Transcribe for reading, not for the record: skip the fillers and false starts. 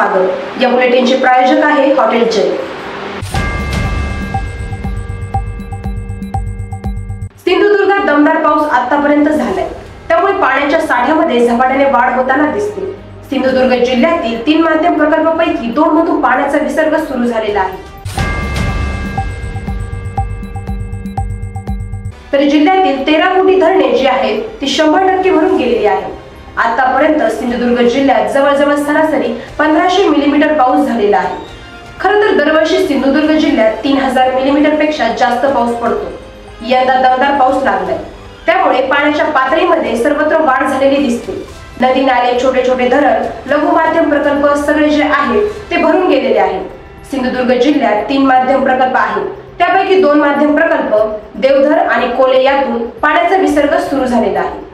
स्वागत। या बुलेटिनचे प्रायोजक आहे हॉटेल जय। सिंधुदुर्गात दमदार पाऊस आतापर्यंत झालाय, त्यामुळे पाण्याच्या साठ्यामध्ये झपाट्याने वाढ होताना दिसते। सिंधुदुर्ग जिल्ह्यातील 3 माध्यम प्रकल्पापैकी 2 मधून पाण्याचा विसर्ग सुरू झालेला आहे। तर जिल्ह्यातील 13 मोठी धरणे जी आहेत ती 100% भरून गेलेली आहेत। आतापर्यंत सिंधुदुर्ग जिल्ह्यात जवळजवळ सरासरी 1500 मिलीमीटर पाऊस झालेला आहे। खरं तर दरवर्षी सिंधुदुर्ग जिल्ह्यात 3000 मिलीमीटर पेक्षा जास्त पाऊस पडतो। यंदा दमदार पाऊस लागलाय, त्यामुळे पाण्याच्या पातळीमध्ये सर्वत्र वाढ झालेली दिसते। नदी नाले, छोटे छोटे धरण, लघु माध्यम प्रकल्प सगळे जे आहेत ते भरून गेलेले आहेत। सिंधुदुर्ग जिल्ह्यात 3 माध्यम प्रकल्प आहेत, त्यापैकी 2 माध्यम प्रकल्प देवधर आणि कोले यातून पाण्याचा विसर्ग सुरू झालेला आहे।